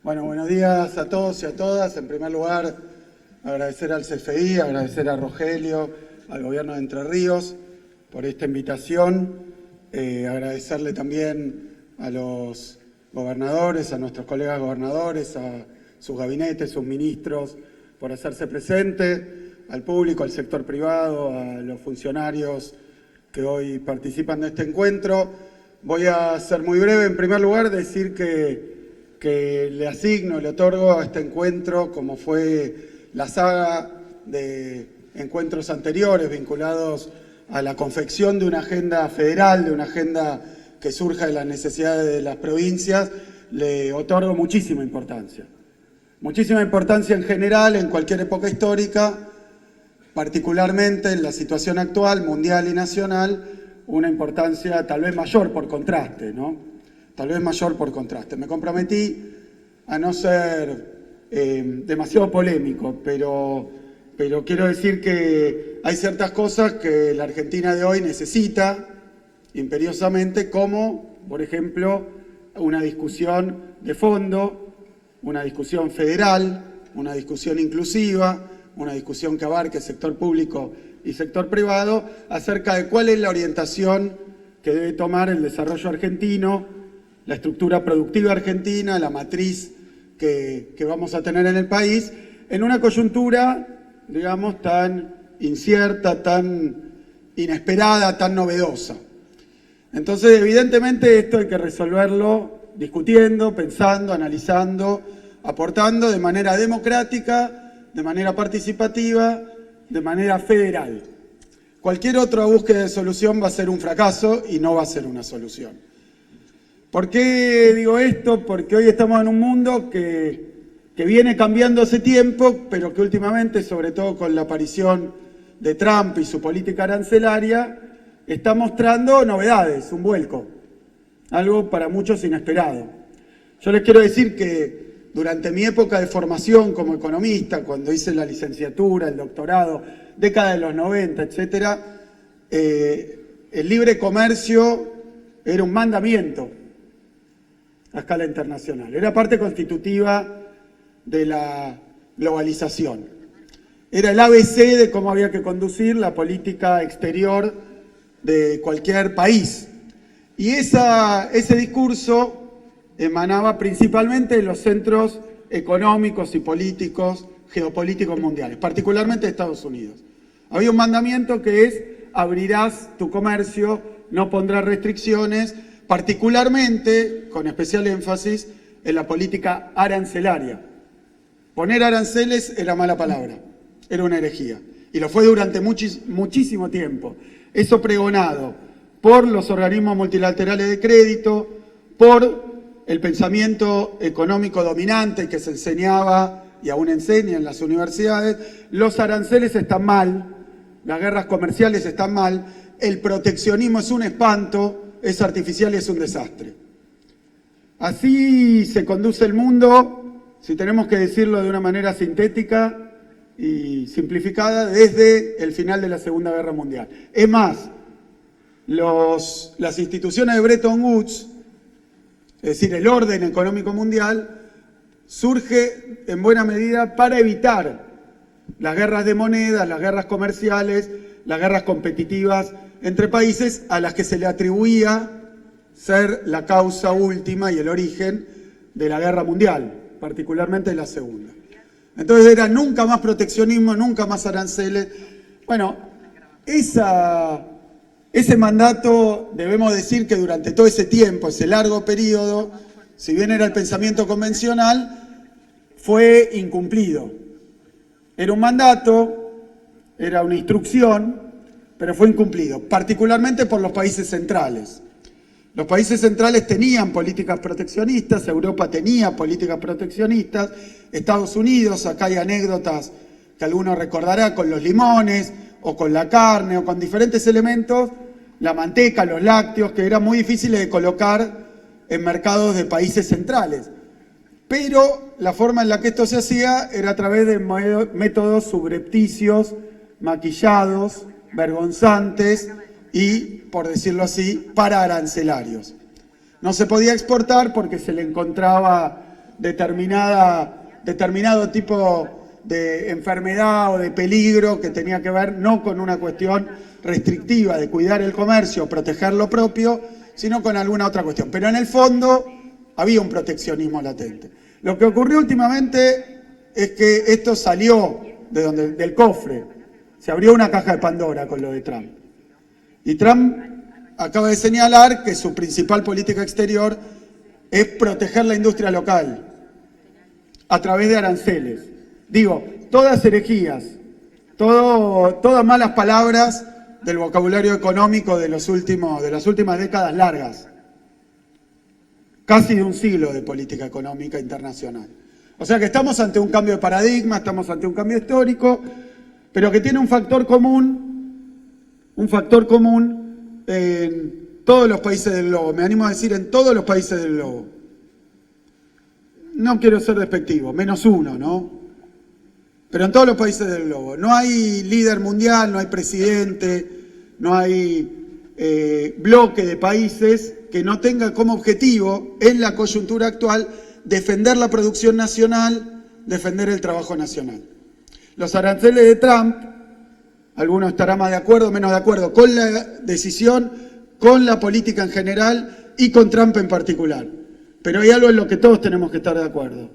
Bueno, buenos días a todos y a todas. En primer lugar, agradecer al CFI, agradecer a Rogelio, al Gobierno de Entre Ríos por esta invitación. Agradecerle también a los gobernadores, a nuestros colegas gobernadores, a sus gabinetes, sus ministros, por hacerse presente, al público, al sector privado, a los funcionarios que hoy participan de este encuentro. Voy a ser muy breve. En primer lugar, decir que le asigno, le otorgo a este encuentro, como fue la saga de encuentros anteriores vinculados a la confección de una agenda federal, de una agenda que surja de las necesidades de las provincias, le otorgo muchísima importancia. Muchísima importancia en general, en cualquier época histórica, particularmente en la situación actual, mundial y nacional, una importancia tal vez mayor por contraste, ¿no? Tal vez mayor por contraste. Me comprometí a no ser demasiado polémico, pero quiero decir que hay ciertas cosas que la Argentina de hoy necesita imperiosamente, como, por ejemplo, una discusión de fondo, una discusión federal, una discusión inclusiva, una discusión que abarque sector público y sector privado, acerca de cuál es la orientación que debe tomar el desarrollo argentino, la estructura productiva argentina, la matriz que vamos a tener en el país, en una coyuntura, digamos, tan incierta, tan inesperada, tan novedosa. Entonces, evidentemente, esto hay que resolverlo discutiendo, pensando, analizando, aportando de manera democrática, de manera participativa, de manera federal. Cualquier otra búsqueda de solución va a ser un fracaso y no va a ser una solución. ¿Por qué digo esto? Porque hoy estamos en un mundo que viene cambiando hace tiempo, pero que últimamente, sobre todo con la aparición de Trump y su política arancelaria, está mostrando novedades, un vuelco, algo para muchos inesperado. Yo les quiero decir que durante mi época de formación como economista, cuando hice la licenciatura, el doctorado, década de los 90, etcétera, el libre comercio era un mandamiento a escala internacional. Era parte constitutiva de la globalización. Era el ABC de cómo había que conducir la política exterior de cualquier país. Y ese discurso emanaba principalmente de los centros económicos y políticos, geopolíticos mundiales, particularmente de Estados Unidos. Había un mandamiento que es: abrirás tu comercio, no pondrás restricciones, particularmente, con especial énfasis, en la política arancelaria. Poner aranceles era mala palabra, era una herejía. Y lo fue durante muchísimo tiempo. Eso pregonado por los organismos multilaterales de crédito, por el pensamiento económico dominante que se enseñaba y aún enseña en las universidades. Los aranceles están mal, las guerras comerciales están mal, el proteccionismo es un espanto, es artificial y es un desastre. Así se conduce el mundo, si tenemos que decirlo de una manera sintética y simplificada, desde el final de la Segunda Guerra Mundial. Es más, las instituciones de Bretton Woods, es decir, el orden económico mundial, surge en buena medida para evitar las guerras de moneda, las guerras comerciales, las guerras competitivas entre países a las que se le atribuía ser la causa última y el origen de la guerra mundial, particularmente de la segunda. Entonces era nunca más proteccionismo, nunca más aranceles. Bueno, ese mandato, debemos decir que durante todo ese tiempo, ese largo periodo, si bien era el pensamiento convencional, fue incumplido. Era un mandato, era una instrucción, pero fue incumplido, particularmente por los países centrales. Los países centrales tenían políticas proteccionistas, Europa tenía políticas proteccionistas, Estados Unidos, acá hay anécdotas que alguno recordará con los limones, o con la carne, o con diferentes elementos, la manteca, los lácteos, que eran muy difíciles de colocar en mercados de países centrales. Pero la forma en la que esto se hacía era a través de métodos subrepticios, maquillados, vergonzantes y, por decirlo así, pararancelarios. No se podía exportar porque se le encontraba determinado tipo de enfermedad o de peligro que tenía que ver no con una cuestión restrictiva de cuidar el comercio, proteger lo propio, sino con alguna otra cuestión. Pero en el fondo había un proteccionismo latente. Lo que ocurrió últimamente es que esto salió del cofre. Se abrió una caja de Pandora con lo de Trump. Y Trump acaba de señalar que su principal política exterior es proteger la industria local a través de aranceles. Digo, todas herejías, todas malas palabras del vocabulario económico de las últimas décadas largas. Casi de un siglo de política económica internacional. O sea que estamos ante un cambio de paradigma, estamos ante un cambio histórico, pero que tiene un factor común en todos los países del globo. Me animo a decir en todos los países del globo. No quiero ser despectivo, menos uno, ¿no? Pero en todos los países del globo. No hay líder mundial, no hay presidente, no hay bloque de países que no tenga como objetivo, en la coyuntura actual, defender la producción nacional, defender el trabajo nacional. Los aranceles de Trump, algunos estarán más de acuerdo, menos de acuerdo con la decisión, con la política en general y con Trump en particular. Pero hay algo en lo que todos tenemos que estar de acuerdo.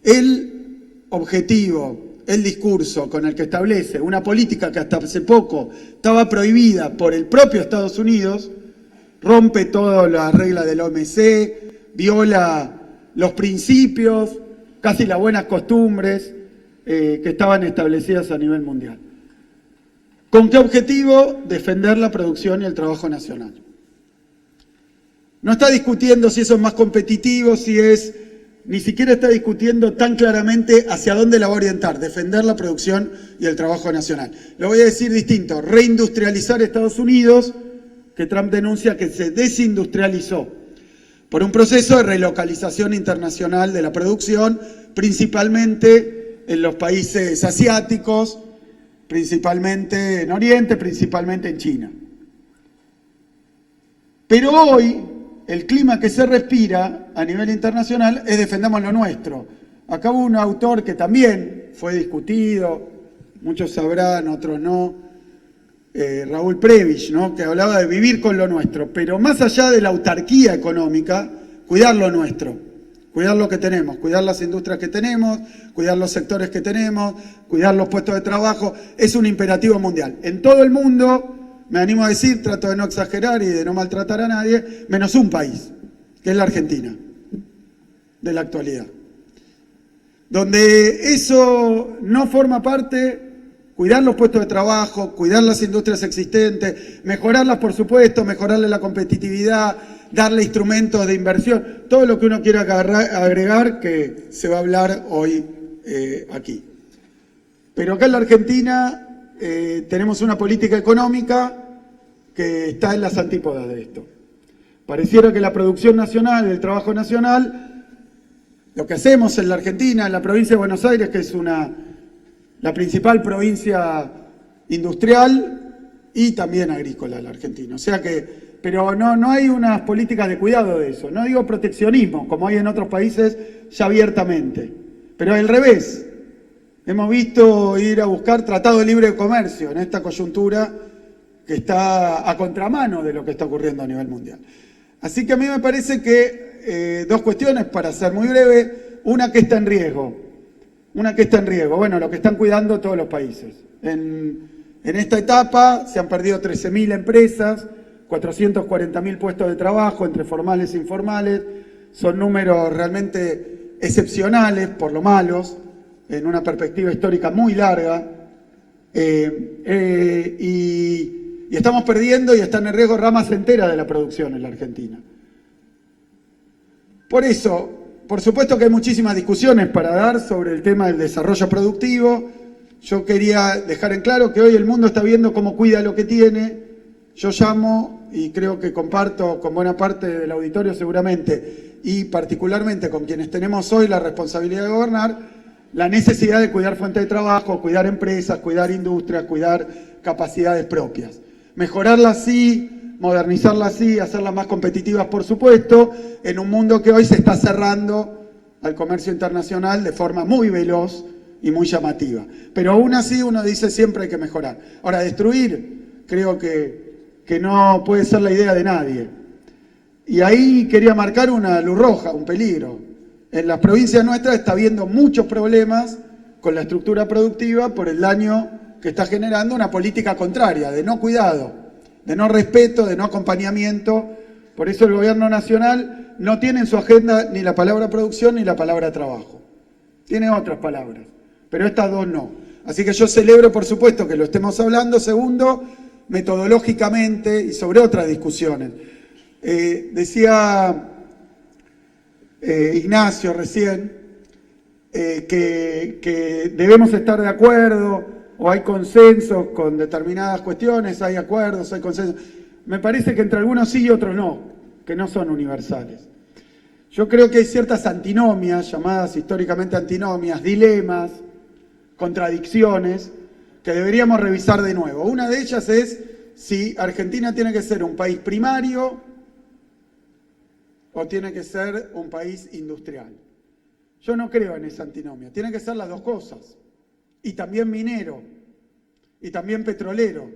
El objetivo, el discurso con el que establece una política que hasta hace poco estaba prohibida por el propio Estados Unidos, rompe todas las reglas del OMC, viola los principios, casi las buenas costumbres que estaban establecidas a nivel mundial. ¿Con qué objetivo? Defender la producción y el trabajo nacional. No está discutiendo si eso es más competitivo, ni siquiera está discutiendo tan claramente hacia dónde la va a orientar, defender la producción y el trabajo nacional. Lo voy a decir distinto, reindustrializar Estados Unidos, que Trump denuncia que se desindustrializó por un proceso de relocalización internacional de la producción, principalmente en los países asiáticos, principalmente en Oriente, principalmente en China. Pero hoy el clima que se respira a nivel internacional es defendamos lo nuestro. Acá hubo un autor que también fue discutido, muchos sabrán, otros no, Raúl Prebisch, ¿no? Que hablaba de vivir con lo nuestro, pero más allá de la autarquía económica, cuidar lo nuestro, cuidar lo que tenemos, cuidar las industrias que tenemos, cuidar los sectores que tenemos, cuidar los puestos de trabajo, es un imperativo mundial. En todo el mundo, me animo a decir, trato de no exagerar y de no maltratar a nadie, menos un país, que es la Argentina, de la actualidad. Donde eso no forma parte, cuidar los puestos de trabajo, cuidar las industrias existentes, mejorarlas por supuesto, mejorarle la competitividad, darle instrumentos de inversión, todo lo que uno quiera agregar que se va a hablar hoy aquí. Pero acá en la Argentina tenemos una política económica que está en las antípodas de esto. Pareciera que la producción nacional, el trabajo nacional, lo que hacemos en la Argentina, en la provincia de Buenos Aires, que es la principal provincia industrial y también agrícola la Argentina. O sea que, pero no hay unas políticas de cuidado de eso. No digo proteccionismo, como hay en otros países ya abiertamente, pero al revés. Hemos visto ir a buscar tratado de libre comercio en esta coyuntura que está a contramano de lo que está ocurriendo a nivel mundial. Así que a mí me parece que dos cuestiones, para ser muy breve. Una que está en riesgo. Bueno, lo que están cuidando todos los países. En esta etapa se han perdido 13.000 empresas, 440.000 puestos de trabajo entre formales e informales. Son números realmente excepcionales, por lo malos, en una perspectiva histórica muy larga, y estamos perdiendo y están en riesgo ramas enteras de la producción en la Argentina. Por eso, por supuesto que hay muchísimas discusiones para dar sobre el tema del desarrollo productivo. Yo quería dejar en claro que hoy el mundo está viendo cómo cuida lo que tiene. Yo llamo, y creo que comparto con buena parte del auditorio seguramente, y particularmente con quienes tenemos hoy la responsabilidad de gobernar, la necesidad de cuidar fuentes de trabajo, cuidar empresas, cuidar industrias, cuidar capacidades propias. Mejorarlas sí, modernizarlas sí, hacerlas más competitivas por supuesto, en un mundo que hoy se está cerrando al comercio internacional de forma muy veloz y muy llamativa. Pero aún así uno dice siempre hay que mejorar. Ahora, destruir creo que no puede ser la idea de nadie. Y ahí quería marcar una luz roja, un peligro. En las provincias nuestras está habiendo muchos problemas con la estructura productiva por el daño que está generando una política contraria, de no cuidado, de no respeto, de no acompañamiento. Por eso el gobierno nacional no tiene en su agenda ni la palabra producción ni la palabra trabajo. Tiene otras palabras, pero estas dos no. Así que yo celebro, por supuesto, que lo estemos hablando. Segundo, metodológicamente y sobre otras discusiones. Decía Ignacio recién que debemos estar de acuerdo o hay consensos con determinadas cuestiones, hay acuerdos, hay consensos. Me parece que entre algunos sí y otros no, que no son universales. Yo creo que hay ciertas antinomias, llamadas históricamente antinomias, dilemas, contradicciones, que deberíamos revisar de nuevo. Una de ellas es si Argentina tiene que ser un país primario o tiene que ser un país industrial. Yo no creo en esa antinomia. Tienen que ser las dos cosas. Y también minero. Y también petrolero.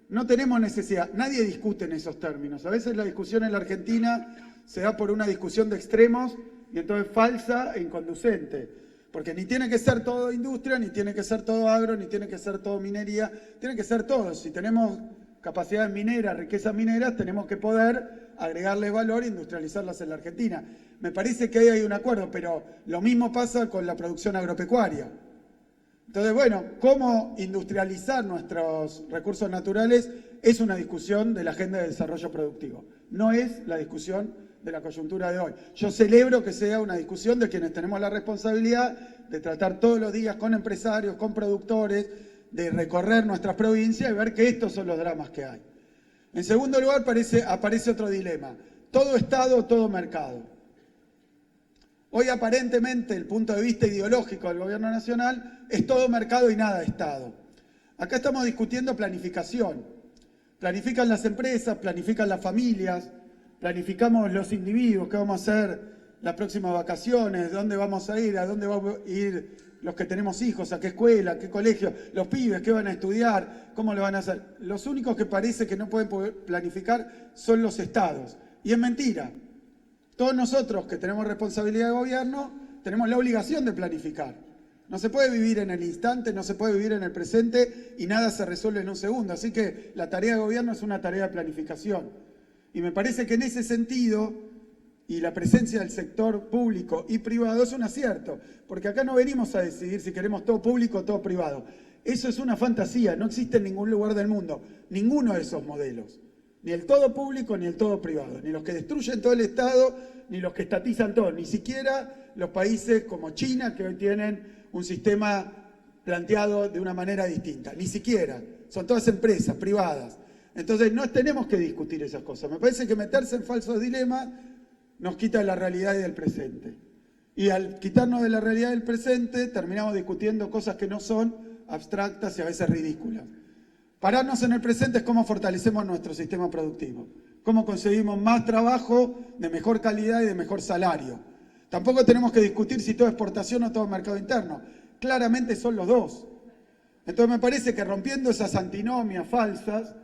No tenemos necesidad. Nadie discute en esos términos. A veces la discusión en la Argentina se da por una discusión de extremos y entonces falsa e inconducente. Porque ni tiene que ser todo industria, ni tiene que ser todo agro, ni tiene que ser todo minería. Tiene que ser todo. Si tenemos capacidades mineras, riquezas mineras, tenemos que poder agregarles valor e industrializarlas en la Argentina. Me parece que ahí hay un acuerdo, pero lo mismo pasa con la producción agropecuaria. Entonces, bueno, cómo industrializar nuestros recursos naturales es una discusión de la agenda de desarrollo productivo. No es la discusión de la coyuntura de hoy. Yo celebro que sea una discusión de quienes tenemos la responsabilidad de tratar todos los días con empresarios, con productores, de recorrer nuestras provincias y ver que estos son los dramas que hay. En segundo lugar, aparece otro dilema. Todo Estado, todo mercado. Hoy aparentemente el punto de vista ideológico del gobierno nacional es todo mercado y nada Estado. Acá estamos discutiendo planificación. Planifican las empresas, planifican las familias, planificamos los individuos, qué vamos a hacer las próximas vacaciones, dónde vamos a ir, a dónde vamos a ir los que tenemos hijos, a qué escuela, a qué colegio, los pibes, qué van a estudiar, cómo lo van a hacer. Los únicos que parece que no pueden planificar son los estados. Y es mentira. Todos nosotros que tenemos responsabilidad de gobierno tenemos la obligación de planificar. No se puede vivir en el instante, no se puede vivir en el presente y nada se resuelve en un segundo. Así que la tarea de gobierno es una tarea de planificación. Y me parece que en ese sentido, y la presencia del sector público y privado es un acierto, porque acá no venimos a decidir si queremos todo público o todo privado. Eso es una fantasía, no existe en ningún lugar del mundo, ninguno de esos modelos. Ni el todo público ni el todo privado, ni los que destruyen todo el Estado, ni los que estatizan todo, ni siquiera los países como China, que hoy tienen un sistema planteado de una manera distinta, ni siquiera, son todas empresas privadas. Entonces no tenemos que discutir esas cosas. Me parece que meterse en falsos dilemas nos quita de la realidad y del presente. Y al quitarnos de la realidad del presente, terminamos discutiendo cosas que no son abstractas y a veces ridículas. Pararnos en el presente es cómo fortalecemos nuestro sistema productivo, cómo conseguimos más trabajo de mejor calidad y de mejor salario. Tampoco tenemos que discutir si todo es exportación o todo mercado interno. Claramente son los dos. Entonces me parece que rompiendo esas antinomias falsas,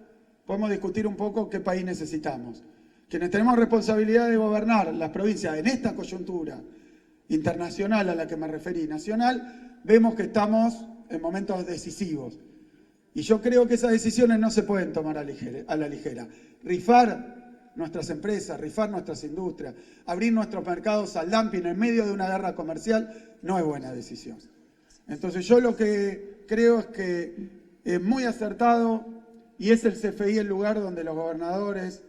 podemos discutir un poco qué país necesitamos. Quienes tenemos responsabilidad de gobernar las provincias en esta coyuntura internacional a la que me referí, nacional, vemos que estamos en momentos decisivos. Y yo creo que esas decisiones no se pueden tomar a la ligera. Rifar nuestras empresas, rifar nuestras industrias, abrir nuestros mercados al dumping en medio de una guerra comercial, no es buena decisión. Entonces yo lo que creo es que es muy acertado y es el CFI el lugar donde los gobernadores,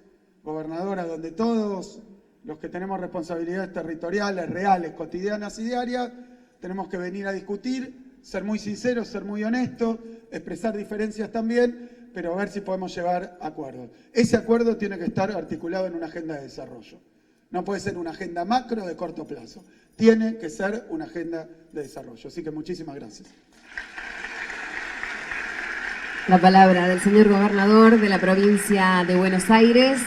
gobernadoras, donde todos los que tenemos responsabilidades territoriales, reales, cotidianas y diarias, tenemos que venir a discutir, ser muy sinceros, ser muy honestos, expresar diferencias también, pero ver si podemos llegar a acuerdos. Ese acuerdo tiene que estar articulado en una agenda de desarrollo. No puede ser una agenda macro de corto plazo. Tiene que ser una agenda de desarrollo. Así que muchísimas gracias. La palabra del señor gobernador de la provincia de Buenos Aires.